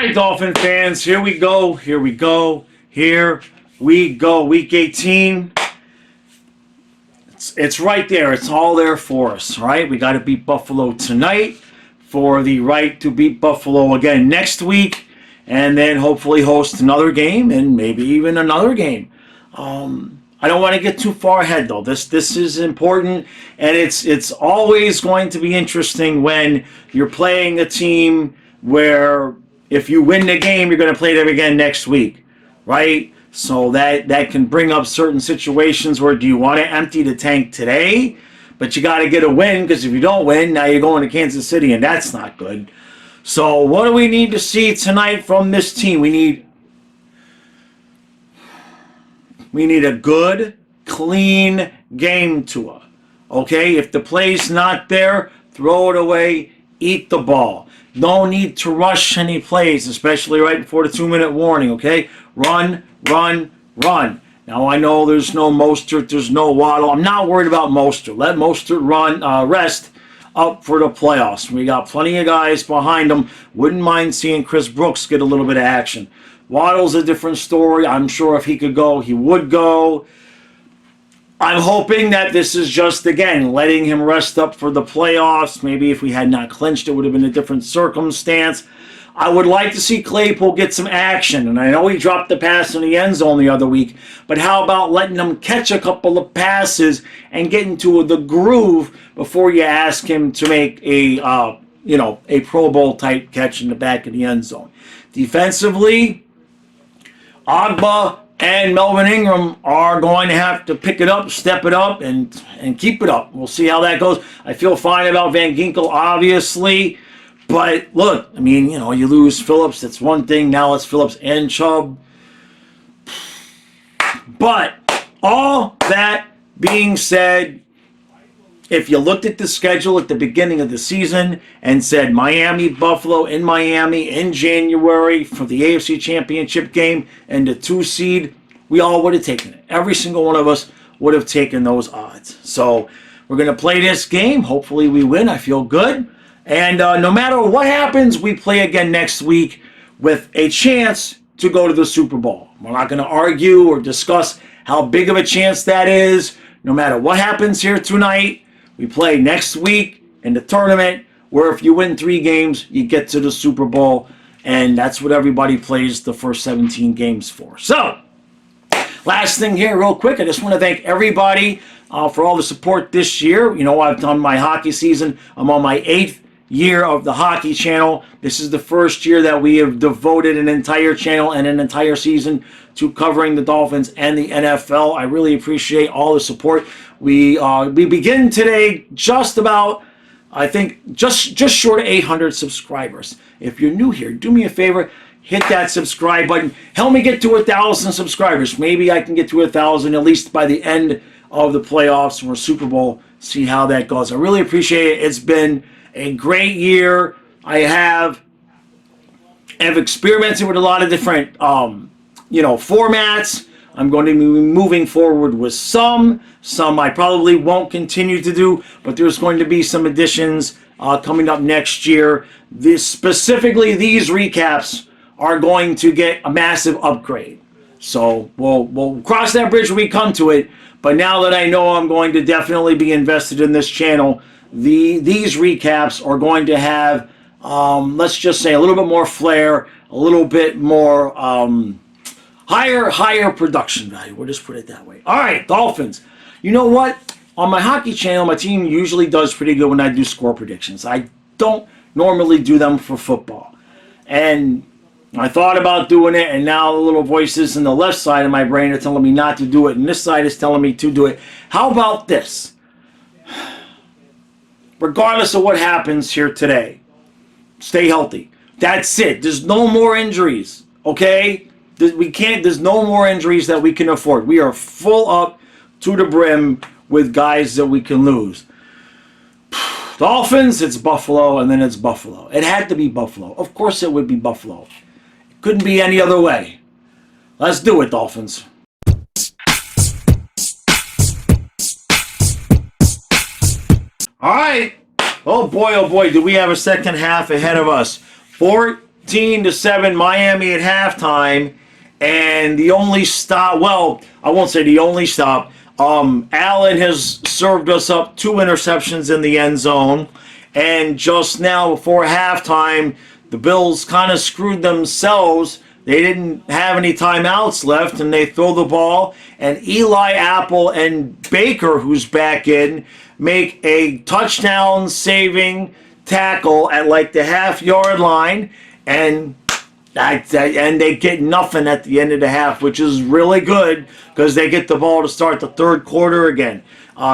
right, Dolphin fans, here we go. Week 18. It's right there. It's all there for us, right? We got to beat Buffalo tonight for the right to beat Buffalo again next week, and then hopefully host another game and maybe even another game. I don't want to get too far ahead though. This is important, and it's always going to be interesting when you're playing a team where if you win the game, you're going to play them again next week, right? So that can bring up certain situations where do you want to empty the tank today, but you got to get a win, because if you don't win, now you're going to Kansas City, and that's not good. So what do we need to see tonight from this team? We need a good, clean game to it. Okay? If the play's not there, throw it away, eat the ball. No need to rush any plays, especially right before the 2-minute warning, okay? Run. Now, I know there's no Mostert, there's no Waddle. I'm not worried about Mostert. Let Mostert rest up for the playoffs. We got plenty of guys behind him. Wouldn't mind seeing Chris Brooks get a little bit of action. Waddle's a different story. I'm sure if he could go, he would go. I'm hoping that this is just, again, letting him rest up for the playoffs. Maybe if we had not clinched, it would have been a different circumstance. I would like to see Claypool get some action. And I know he dropped the pass in the end zone the other week, but how about letting him catch a couple of passes and get into the groove before you ask him to make a Pro Bowl type catch in the back of the end zone. Defensively, Agba and Melvin Ingram are going to have to pick it up, step it up, and keep it up. We'll see how that goes. I feel fine about Van Ginkel, obviously. But look, I mean, you lose Phillips, that's one thing. Now it's Phillips and Chubb. But all that being said, if you looked at the schedule at the beginning of the season and said Miami, Buffalo in Miami in January for the AFC Championship game and the 2 seed, we all would have taken it. Every single one of us would have taken those odds. So we're going to play this game. Hopefully we win. I feel good. And no matter what happens, we play again next week with a chance to go to the Super Bowl. We're not going to argue or discuss how big of a chance that is. No matter what happens here tonight, we play next week in the tournament where if you win 3 games, you get to the Super Bowl. And that's what everybody plays the first 17 games for. So, last thing here real quick, I just want to thank everybody for all the support this year. I've done my hockey season. I'm on my 8th year of the hockey channel. This is the first year that we have devoted an entire channel and an entire season to covering the Dolphins and the NFL. I really appreciate all the support. We begin today just about, I think, just short of 800 subscribers. If you're new here, do me a favor, hit that subscribe button. Help me get to 1,000 subscribers. Maybe I can get to 1,000 at least by the end of the playoffs or Super Bowl. See how that goes. I really appreciate it. It's been a great year. I have experimented with a lot of different formats. I'm going to be moving forward with some I probably won't continue to do, but there's going to be some additions coming up next year. Specifically these recaps are going to get a massive upgrade. So we'll cross that bridge when we come to it. But now that I know I'm going to definitely be invested in this channel, these recaps are going to have, let's just say, a little bit more flair, a little bit more higher production value. We'll just put it that way. All right, Dolphins. You know what? On my hockey channel, my team usually does pretty good when I do score predictions. I don't normally do them for football. And I thought about doing it, and now the little voices in the left side of my brain are telling me not to do it, and this side is telling me to do it. How about this? Regardless of what happens here today, stay healthy. That's it. There's no more injuries, okay? There's no more injuries that we can afford. We are full up to the brim with guys that we can lose. Dolphins, it's Buffalo, and then it's Buffalo. It had to be Buffalo. Of course it would be Buffalo. It couldn't be any other way. Let's do it, Dolphins. All right. Oh boy, do we have a second half ahead of us. 17-7 Miami at halftime, and the only stop, well, I won't say the only stop. Allen has served us up 2 interceptions in the end zone, and just now before halftime, the Bills kind of screwed themselves. They didn't have any timeouts left, and they throw the ball, and Eli Apple and Baker, who's back in, make a touchdown-saving tackle at like the half-yard line, and they get nothing at the end of the half, which is really good because they get the ball to start the third quarter again.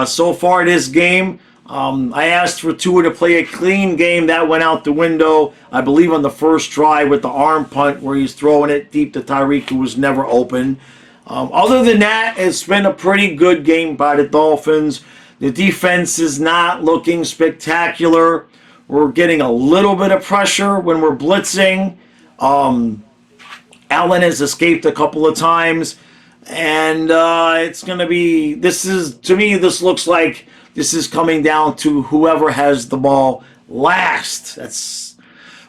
So far this game, I asked for Tua to play a clean game. That went out the window, I believe, on the first drive with the arm punt where he's throwing it deep to Tyreek, who was never open. Other than that, it's been a pretty good game by the Dolphins. The defense is not looking spectacular. We're getting a little bit of pressure when we're blitzing. Allen has escaped a couple of times, and it's going to be, to me, this looks like this is coming down to whoever has the ball last. That's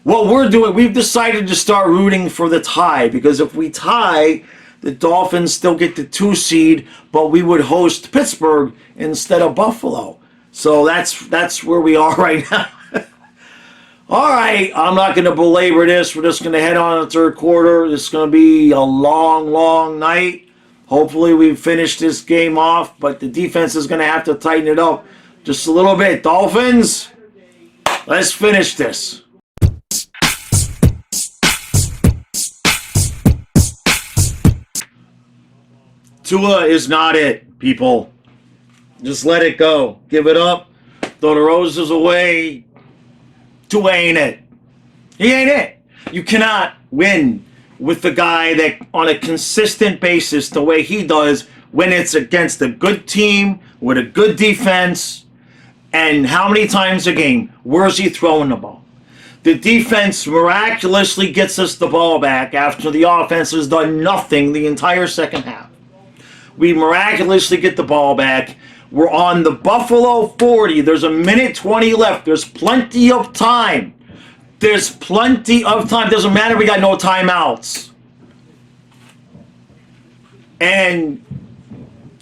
what we're doing. We've decided to start rooting for the tie, because if we tie, the Dolphins still get the 2 seed, but we would host Pittsburgh instead of Buffalo. So that's where we are right now. All right, I'm not going to belabor this. We're just going to head on to the third quarter. It's going to be a long, long night. Hopefully we finish this game off, but the defense is going to have to tighten it up just a little bit. Dolphins, let's finish this. Tua is not it, people. Just let it go. Give it up. Throw the roses away. Tua ain't it. He ain't it. You cannot win with the guy that on a consistent basis the way he does when it's against a good team with a good defense. And how many times a game? Where's he throwing the ball? The defense miraculously gets us the ball back after the offense has done nothing the entire second half. We miraculously get the ball back. We're on the Buffalo 40. There's a minute 20 left. There's plenty of time. There's plenty of time. Doesn't matter. We got no timeouts. And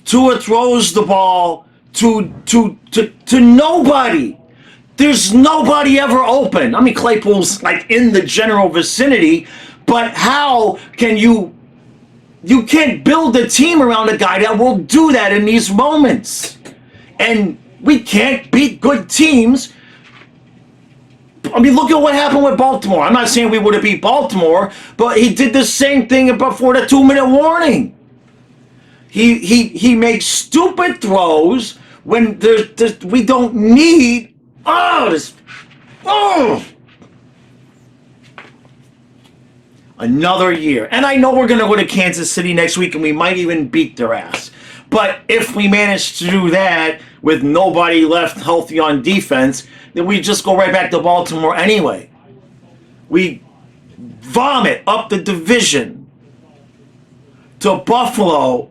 Tua throws the ball to nobody. There's nobody ever open. I mean, Claypool's like in the general vicinity, but how can you can't build a team around a guy that will do that in these moments. And we can't beat good teams. I mean, look at what happened with Baltimore. I'm not saying we would have beat Baltimore, but he did the same thing before the 2-minute warning. He makes stupid throws when we don't need. Another year. And I know we're going to go to Kansas City next week and we might even beat their ass. But if we manage to do that with nobody left healthy on defense, then we just go right back to Baltimore anyway. We vomit up the division to Buffalo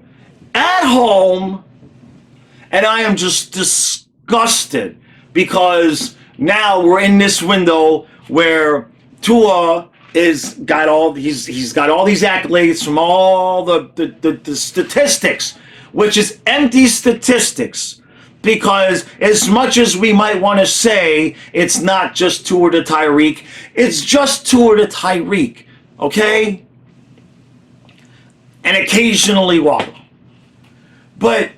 at home, and I am just disgusted because now we're in this window where Tua he's got all these accolades from all the statistics, which is empty statistics, because as much as we might want to say it's not just Tua to Tyreek, it's just Tua to Tyreek, okay? And occasionally Waddle. But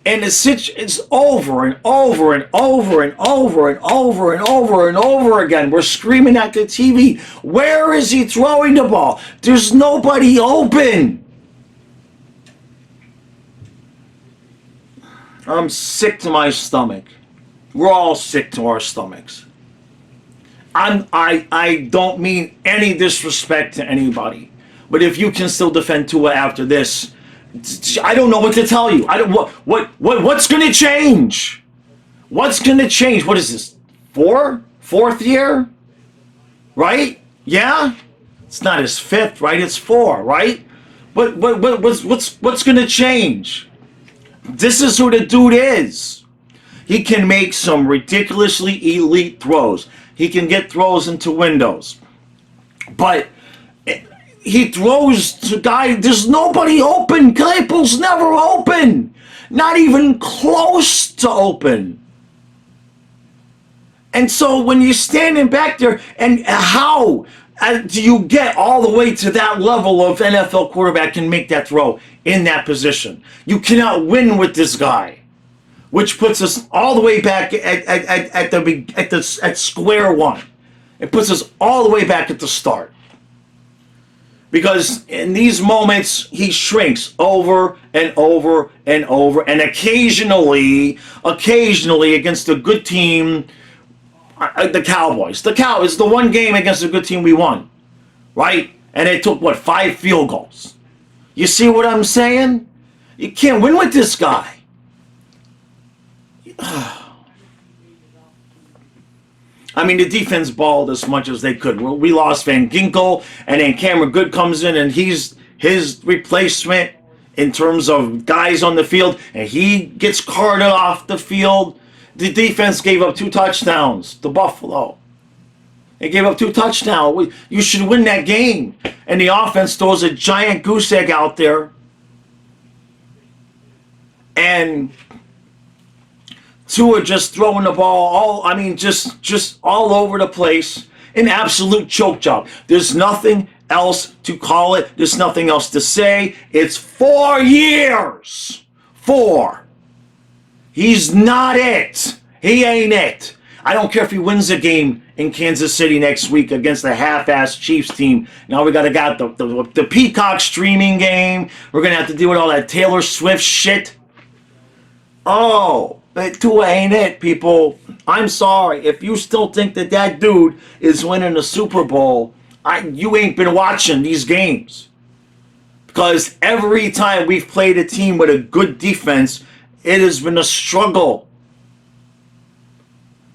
and it's over and over and over and over and over and over and over again. We're screaming at the TV, where is he throwing the ball? There's nobody open. I'm sick to my stomach. We're all sick to our stomachs. I don't mean any disrespect to anybody, but if you can still defend Tua after this, I don't know what to tell you. What's going to change? What's going to change? What is this? Fourth year? Right? Yeah? It's not his fifth, right? It's 4, right? What's going to change? This is who the dude is. He can make some ridiculously elite throws. He can get throws into windows. But he throws to guy. There's nobody open. Claypool's never open. Not even close to open. And so when you're standing back there, and how do you get all the way to that level of NFL quarterback can make that throw in that position? You cannot win with this guy, which puts us all the way back at square one. It puts us all the way back at the start. Because in these moments, he shrinks over and over and over, and occasionally against a good team. The Cowboys. The Cowboys, the one game against a good team we won, right? And it took, 5 field goals. You see what I'm saying? You can't win with this guy. I mean, the defense balled as much as they could. We lost Van Ginkel, and then Cameron Good comes in, and he's his replacement in terms of guys on the field, and he gets carted off the field. The defense gave up 2 touchdowns to Buffalo. They gave up 2 touchdowns. You should win that game. And the offense throws a giant goose egg out there. And Tua just throwing the ball just all over the place. An absolute choke job. There's nothing else to call it. There's nothing else to say. It's 4 years. 4. He's not it. He ain't it. I don't care if he wins a game in Kansas City next week against the half-ass Chiefs team. Now we got the Peacock streaming game. We're going to have to deal with all that Taylor Swift shit. Oh, but Tua ain't it, people. I'm sorry. If you still think that dude is winning the Super Bowl, you ain't been watching these games. Because every time we've played a team with a good defense, it has been a struggle.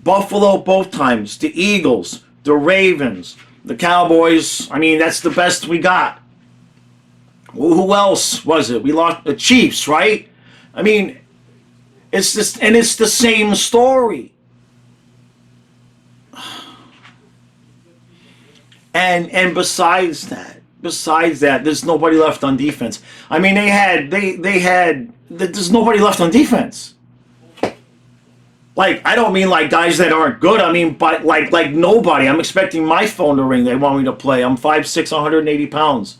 Buffalo both times, the Eagles, the Ravens, the Cowboys. I mean, that's the best we got. Who else was it? We lost the Chiefs, right? I mean, it's the same story. And besides that, there's nobody left on defense. I mean, there's nobody left on defense. Like, I don't mean like guys that aren't good. I mean, but like nobody. I'm expecting my phone to ring. They want me to play. I'm 5'6", 180 pounds.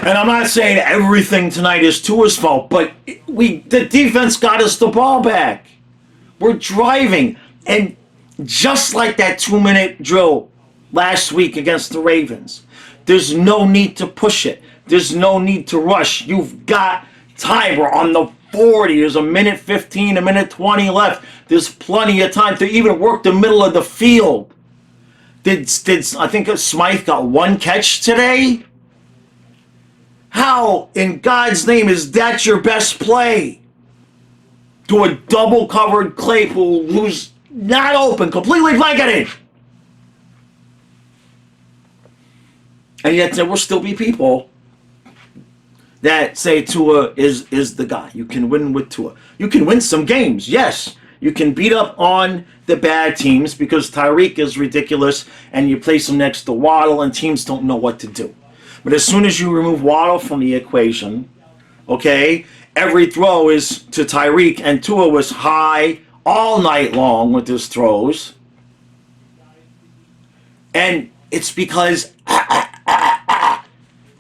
And I'm not saying everything tonight is Tua's fault, but the defense got us the ball back. We're driving. And just like that 2-minute drill last week against the Ravens, there's no need to push it. There's no need to rush. You've got time. We're on the 40. There's a minute 15, a minute 20 left. There's plenty of time to even work the middle of the field. Did I think Smythe got 1 catch today? How in God's name is that your best play? To a double-covered Claypool who's not open, completely blanketed. And yet there will still be people that say Tua is the guy. You can win with Tua. You can win some games, yes. You can beat up on the bad teams because Tyreek is ridiculous and you place him next to Waddle and teams don't know what to do. But as soon as you remove Waddle from the equation, okay, every throw is to Tyreek, and Tua was high all night long with his throws. And it's because,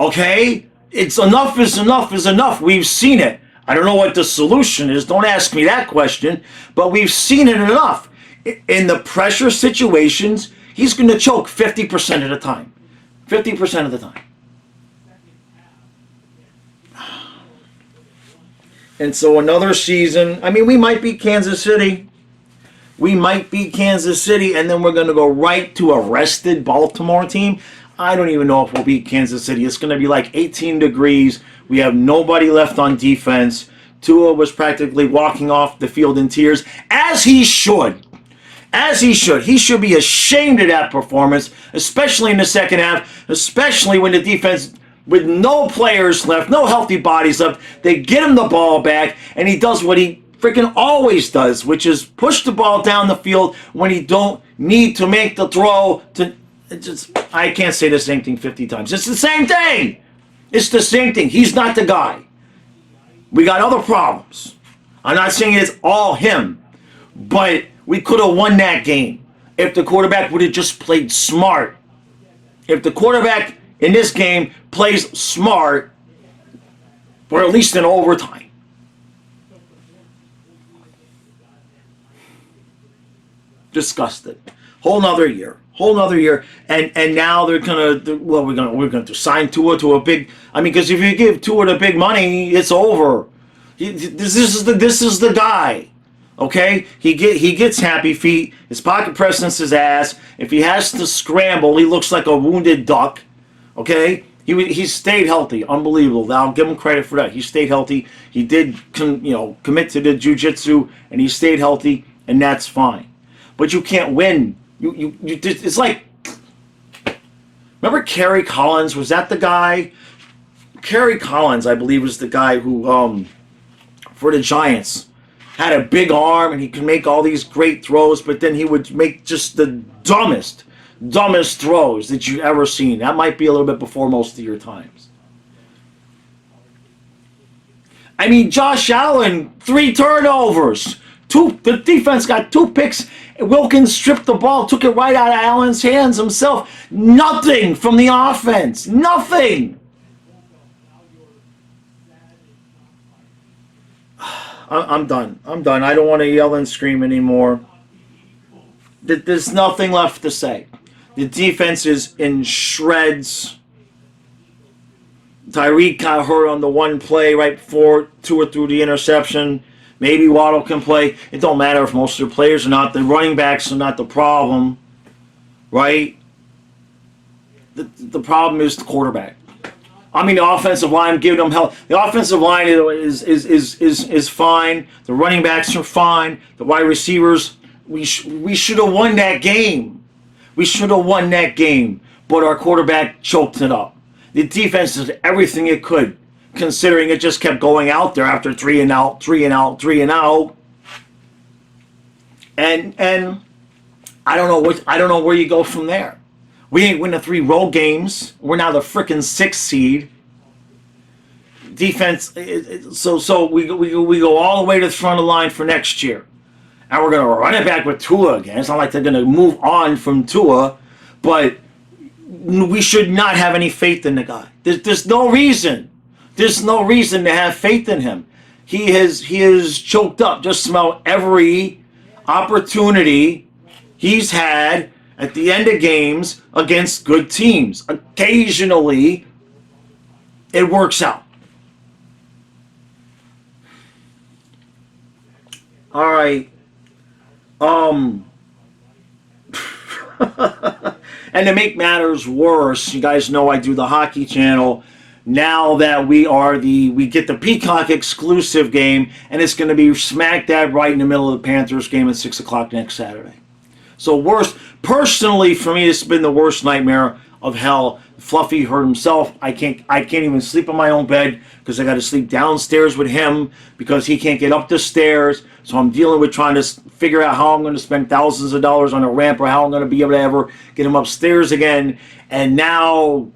okay, it's enough is enough is enough. We've seen it. I don't know what the solution is. Don't ask me that question. But we've seen it enough. In the pressure situations, he's going to choke 50% of the time. 50% of the time. And so another season, I mean, we might beat Kansas City. We might beat Kansas City, and then we're going to go right to a rested Baltimore team. I don't even know if we'll beat Kansas City. It's going to be like 18 degrees. We have nobody left on defense. Tua was practically walking off the field in tears, as he should. As he should. He should be ashamed of that performance, especially in the second half, especially when the defense, with no players left, no healthy bodies left, they get him the ball back, and he does what he freaking always does, which is push the ball down the field when he don't need to make the throw. I can't say the same thing 50 times. It's the same thing. It's the same thing. He's not the guy. We got other problems. I'm not saying it's all him, but we could have won that game if the quarterback would have just played smart. If the quarterback in this game plays smart, or at least in overtime. Disgusted. Whole nother year. And now they're we're gonna sign Tua to a big. I mean, because if you give Tua the big money, it's over. This is the guy. Okay, he gets happy feet. His pocket presence his ass. If he has to scramble, he looks like a wounded duck. Okay, he stayed healthy. Unbelievable. I'll give him credit for that. He stayed healthy. He did commit to the jiu-jitsu, and he stayed healthy, and that's fine. But you can't win. It's like, remember Kerry Collins? Was that the guy? Kerry Collins, I believe, was the guy who, for the Giants, had a big arm and he could make all these great throws, but then he would make just the dumbest throws that you've ever seen. That might be a little bit before most of your times. I mean, Josh Allen, 3 turnovers. The defense got 2 picks. Wilkins stripped the ball, took it right out of Allen's hands himself. Nothing from the offense. Nothing. I'm done. I don't want to yell and scream anymore. There's nothing left to say. The defense is in shreds. Tyreek got hurt on the one play right before Tua threw the interception. Maybe Waddle can play. It don't matter if most of the players are not. The running backs are not the problem, right? The problem is the quarterback. I mean, the offensive line, I'm giving them help. The offensive line is fine. The running backs are fine. The wide receivers, we should have won that game. We should have won that game, but our quarterback choked it up. The defense did everything it could, considering it just kept going out there after 3 and out. And I don't know where you go from there. We ain't win the 3 road games. We're now the frickin' 6th seed. Defense, so we go all the way to the front of the line for next year. And we're going to run it back with Tua again. It's not like they're going to move on from Tua, but we should not have any faith in the guy. There's no reason. There's no reason to have faith in him. He is choked up just about every opportunity he's had at the end of games against good teams. Occasionally, it works out. All right. And to make matters worse, you guys know I do the hockey channel. Now that we get the Peacock exclusive game, and it's going to be smack dab right in the middle of the Panthers game at 6 o'clock next Saturday. So personally for me, it's been the worst nightmare of hell. Fluffy hurt himself. I can't even sleep in my own bed because I got to sleep downstairs with him because he can't get up the stairs. So I'm dealing with trying to figure out how I'm going to spend thousands of dollars on a ramp or how I'm going to be able to ever get him upstairs again. And now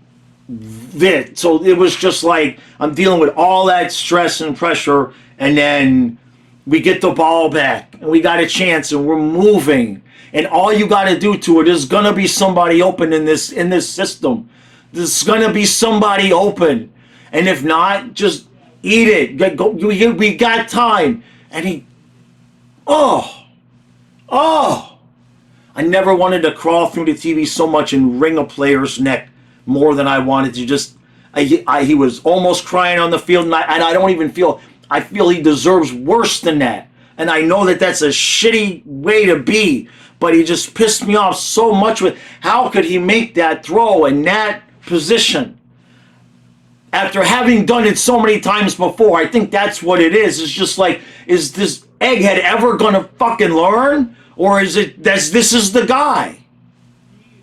so it was just like I'm dealing with all that stress and pressure, and then we get the ball back and we got a chance and we're moving. And all you got to do to it, there's going to be somebody open in this system. There's going to be somebody open. And if not, just eat it. We got time. And I never wanted to crawl through the TV so much and wring a player's neck more than I wanted to just. He was almost crying on the field, and I don't even feel. I feel he deserves worse than that. And I know that that's a shitty way to be, but he just pissed me off so much with how could he make that throw in that position after having done it so many times before. I think that's what it is. It's just like, is this egghead ever gonna fucking learn, or is it this is the guy?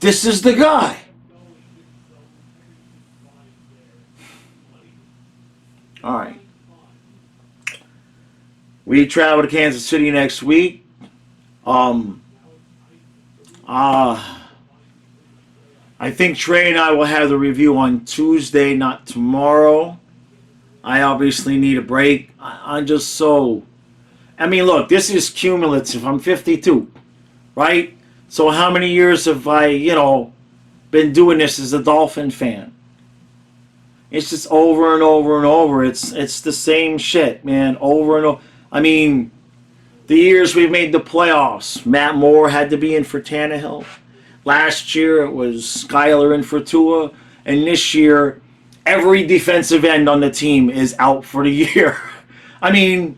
This is the guy. All right. We travel to Kansas City next week. Um, uh, I think Trey and I will have the review on Tuesday, not tomorrow. I obviously need a break. I'm just so. I mean, look, this is cumulative. I'm 52, right? So how many years have I, been doing this as a Dolphin fan? It's just over and over and over. It's the same shit, man. Over and over. I mean, the years we've made the playoffs, Matt Moore had to be in for Tannehill. Last year it was Skyler in for Tua, and this year every defensive end on the team is out for the year. I mean,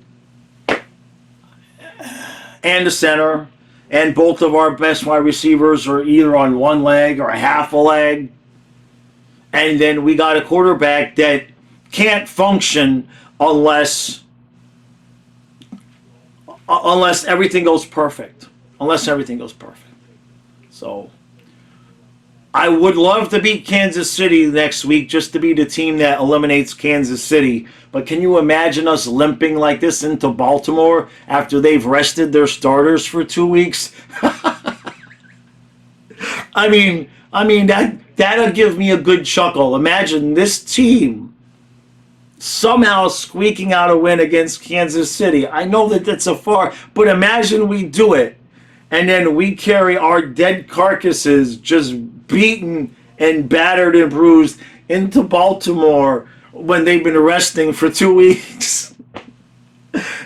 and the center, and both of our best wide receivers are either on one leg or a half a leg. And then we got a quarterback that can't function unless everything goes perfect. Unless everything goes perfect. So I would love to beat Kansas City next week just to be the team that eliminates Kansas City. But can you imagine us limping like this into Baltimore after they've rested their starters for 2 weeks? I mean that'll give me a good chuckle. Imagine this team somehow squeaking out a win against Kansas City. I know that that's a far, but imagine we do it, and then we carry our dead carcasses, just beaten and battered and bruised, into Baltimore when they've been resting for 2 weeks.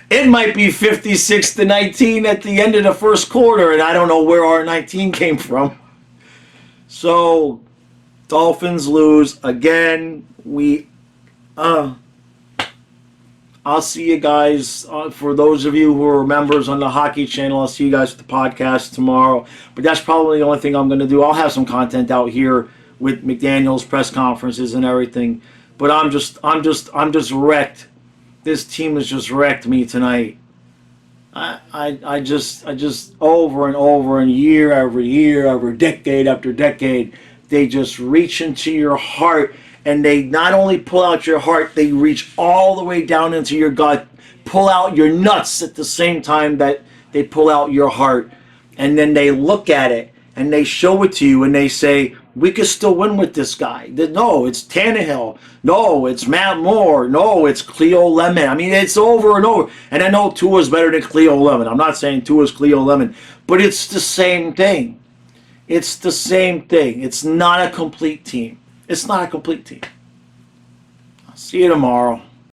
It might be 56-19 at the end of the first quarter, and I don't know where our 19 came from. So, Dolphins lose again. I'll see you guys. For those of you who are members on the hockey channel, I'll see you guys at the podcast tomorrow. But that's probably the only thing I'm going to do. I'll have some content out here with McDaniel's press conferences and everything. But I'm just wrecked. This team has just wrecked me tonight. I just over and over and year after year, every decade after decade, they just reach into your heart, and they not only pull out your heart, they reach all the way down into your gut, pull out your nuts at the same time that they pull out your heart, and then they look at it and they show it to you and they say, we could still win with this guy. No, it's Tannehill. No, it's Matt Moore. No, it's Cleo Lemon. I mean, it's over and over. And I know Tua's better than Cleo Lemon. I'm not saying Tua's Cleo Lemon, but it's the same thing. It's the same thing. It's not a complete team. It's not a complete team. I'll see you tomorrow.